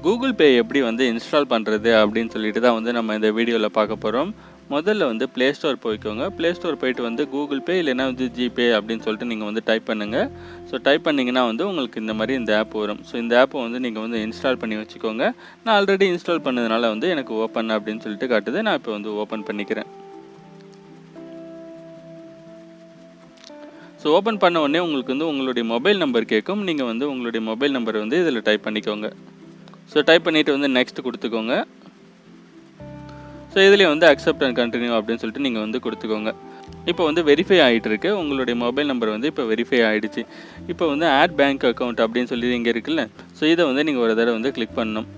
Google Pay எப்படி வந்து install பண்ணுறது அப்படின்னு சொல்லிட்டு தான் வந்து நம்ம இந்த வீடியோவில் பார்க்க போகிறோம். முதல்ல வந்து ப்ளே ஸ்டோர் போய்க்கோங்க. ப்ளே ஸ்டோர் போயிட்டு வந்து கூகுள் பே இல்லைனா வந்து ஜிபே அப்படின்னு சொல்லிட்டு நீங்கள் வந்து டைப் பண்ணுங்கள். ஸோ டைப் பண்ணிங்கன்னா வந்து உங்களுக்கு இந்த மாதிரி இந்த ஆப் வரும். ஸோ இந்த ஆப்பை வந்து நீங்கள் வந்து இன்ஸ்டால் பண்ணி வச்சுக்கோங்க. நான் ஆல்ரெடி இன்ஸ்டால் பண்ணதுனால வந்து எனக்கு ஓப்பன் அப்படின்னு சொல்லிட்டு காட்டுது. நான் இப்போ வந்து ஓப்பன் பண்ணிக்கிறேன். ஸோ ஓப்பன் பண்ண உடனே உங்களுக்கு வந்து உங்களுடைய மொபைல் நம்பர் கேட்கும். நீங்கள் வந்து உங்களுடைய மொபைல் நம்பரை வந்து இதில் டைப் பண்ணிக்கோங்க. ஸோ டைப் பண்ணிவிட்டு வந்து நெக்ஸ்ட் கொடுத்துக்கோங்க. ஸோ இதுலேயே வந்து அக்செப்ட் அண்ட் கண்டினியூ அப்படின்னு சொல்லிட்டு நீங்கள் வந்து கொடுத்துக்கோங்க. இப்போ வந்து வெரிஃபை ஆகிட்டு இருக்கு. உங்களுடைய மொபைல் நம்பர் வந்து இப்போ வெரிஃபை ஆகிடுச்சு. இப்போ வந்து ஆட் பேங்க் அக்கௌண்ட் அப்படின்னு சொல்லி இங்கே இருக்குல்ல, ஸோ இதை வந்து நீங்கள் ஒரு தடவை வந்து கிளிக் பண்ணணும்.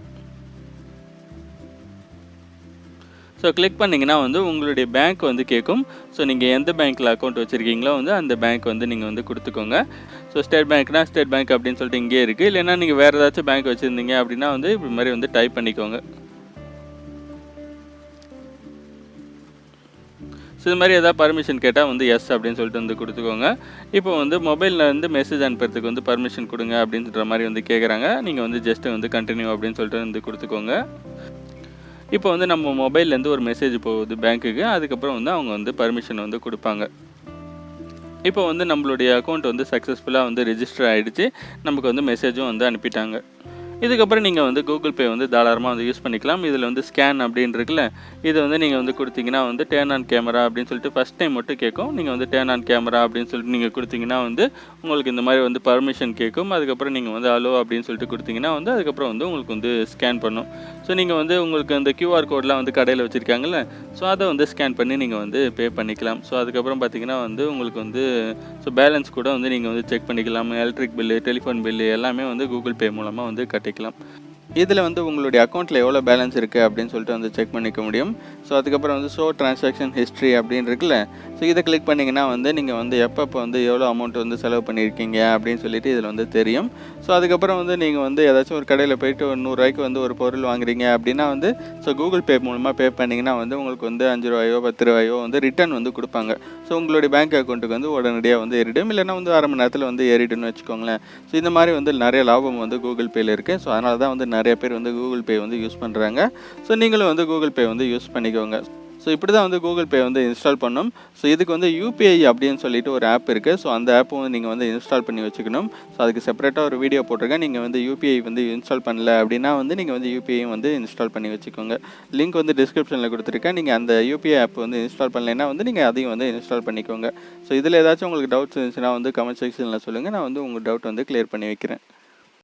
ஸோ கிளிக் பண்ணிங்கன்னா வந்து உங்களுடைய பேங்க் வந்து கேட்கும். ஸோ நீங்கள் எந்த பேங்க்கில் அக்கௌண்ட் வச்சுருக்கீங்களோ வந்து அந்த பேங்க் வந்து நீங்கள் வந்து கொடுத்துக்கோங்க. ஸோ ஸ்டேட் பேங்க்னா ஸ்டேட் பேங்க் அப்படின்னு சொல்லிட்டு இங்கே இருக்குது. இல்லைன்னா நீங்கள் வேறு ஏதாச்சும் பேங்க் வச்சுருந்தீங்க அப்படின்னா வந்து இப்படி மாதிரி வந்து டைப் பண்ணிக்கோங்க. ஸோ இது மாதிரி எதாவது பர்மிஷன் கேட்டால் வந்து எஸ் அப்படின்னு சொல்லிட்டு வந்து கொடுத்துக்கோங்க. இப்போ வந்து மொபைலில் வந்து மெசேஜ் அனுப்புறதுக்கு வந்து பர்மிஷன் கொடுங்க அப்படின்ற மாதிரி வந்து கேட்குறாங்க. நீங்கள் வந்து ஜஸ்ட்டு வந்து கண்டினியூ அப்படின்னு சொல்லிட்டு வந்து கொடுத்துக்கோங்க. இப்போ வந்து நம்ம மொபைல்லேருந்து ஒரு மெசேஜ் போகுது பேங்க்குக்கு. அதுக்கப்புறம் வந்து அவங்க வந்து பர்மிஷன் வந்து கொடுப்பாங்க. இப்போ வந்து நம்மளுடைய அக்கௌண்ட் வந்து சக்ஸஸ்ஃபுல்லாக வந்து ரெஜிஸ்டர் ஆகிடுச்சு. நமக்கு வந்து மெசேஜும் வந்து அனுப்பிட்டாங்க. இதுக்கப்புறம் நீங்கள் வந்து கூகுள் பே வந்து தாராளமாக வந்து யூஸ் பண்ணிக்கலாம். இதில் வந்து ஸ்கேன் அப்படின்னு இருக்குல்ல, இதை வந்து நீங்கள் வந்து கொடுத்தீங்கன்னா வந்து டேர்ன் ஆன் கேமரா அப்படின்னு சொல்லிட்டு ஃபஸ்ட் டைம் மட்டும் கேட்கும். நீங்கள் வந்து டேர்ன் ஆன் கேமரா அப்படின்னு சொல்லிட்டு நீங்கள் கொடுத்தீங்கன்னா வந்து உங்களுக்கு இந்த மாதிரி வந்து பர்மிஷன் கேட்கும். அதுக்கப்புறம் நீங்கள் வந்து அலோ அப்படின்னு சொல்லிட்டு கொடுத்தீங்கன்னா வந்து அதுக்கப்புறம் வந்து உங்களுக்கு வந்து ஸ்கேன் பண்ணும். ஸோ நீங்கள் வந்து உங்களுக்கு அந்த QR கோட்லாம் வந்து கடையில் வச்சுருக்காங்கல்ல, ஸோ அதை வந்து ஸ்கேன் பண்ணி நீங்கள் வந்து பே பண்ணிக்கலாம். ஸோ அதுக்கப்புறம் பார்த்தீங்கன்னா வந்து உங்களுக்கு வந்து பேலன்ஸ் கூட வந்து நீங்கள் வந்து செக் பண்ணிக்கலாம். எலக்ட்ரிக் பில்லு, டெலிஃபோன் பில்லு எல்லாமே வந்து கூகுள் பே மூலமாக வந்து கட்டிக்கலாம். இதில் வந்து உங்களுடைய அக்கௌண்ட்டில் எவ்வளோ பேலன்ஸ் இருக்குது அப்படின்னு சொல்லிட்டு வந்து செக் பண்ணிக்க முடியும். ஸோ அதுக்கப்புறம் வந்து ஷோ ட்ரான்சாக்ஷன் ஹிஸ்ட்ரி அப்படின்னு இருக்குல்ல, ஸோ இதை கிளிக் பண்ணிங்கன்னா வந்து நீங்கள் வந்து எப்பப்போ வந்து எவ்வளோ அமௌண்ட் வந்து செலவு பண்ணியிருக்கீங்க அப்படின்னு சொல்லிட்டு இதில் வந்து தெரியும். ஸோ அதுக்கப்புறம் வந்து நீங்கள் வந்து ஏதாச்சும் ஒரு கடையில் போயிட்டு ஒரு 100 ரூபாய்க்கு வந்து ஒரு பொருள் வாங்குறீங்க அப்படின்னா வந்து ஸோ கூகுள் பே மூலமாக பே பண்ணிங்கன்னா வந்து உங்களுக்கு வந்து 5 ரூபாயோ 10 ரூபாயோ வந்து ரிட்டர்ன் வந்து கொடுப்பாங்க. ஸோ உங்களுடைய பேங்க் அக்கௌண்ட்டுக்கு வந்து உடனடியாக வந்து ஏறிடும். இல்லைன்னா வந்து அரை மணி நேரத்தில் வந்து ஏறிடும்னு வச்சுக்கோங்களேன். ஸோ இந்த மாதிரி வந்து நிறைய லாபம் வந்து கூகுள் பேயில் இருக்குது. ஸோ அதனால தான் வந்து நிறைய பேர் வந்து கூகுள் பே வந்து யூஸ் பண்ணுறாங்க. ஸோ நீங்களும் வந்து கூகுள் பே வந்து யூஸ் பண்ணிக்கோங்க. ஸோ இப்படி தான் வந்து கூகுள் பே வந்து இன்ஸ்டால் பண்ணணும். ஸோ இதுக்கு வந்து UPI அப்படின்னு சொல்லிட்டு ஒரு ஆப் இருக்குது. ஸோ அந்த ஆப்பும் வந்து நீங்கள் வந்து இன்ஸ்டால் பண்ணி வச்சுக்கணும். ஸோ அதுக்கு செப்பரேட்டாக ஒரு வீடியோ போட்டிருக்கேன். நீங்கள் வந்து UPI வந்து இன்ஸ்டால் பண்ணல அப்படின்னா வந்து நீங்கள் வந்து UPIயும் வந்து இன்ஸ்டால் பண்ணி வச்சுக்கோங்க. லிங்க் வந்து டிஸ்கிரிப்ஷனில் கொடுத்துருக்கேன். நீங்கள் அந்த UPI ஆப் வந்து இன்ஸ்டால் பண்ணலைன்னா வந்து நீங்கள் அதையும் வந்து இன்ஸ்டால் பண்ணிக்கோங்க. ஸோ இதில் ஏதாச்சும் உங்களுக்கு டவுட்ஸ் இருந்துச்சுன்னா வந்து கமெண்ட் செக்ஷனில் சொல்லுங்கள். நான் வந்து உங்கள் டவுட் வந்து கிளியர் பண்ணி வைக்கிறேன்.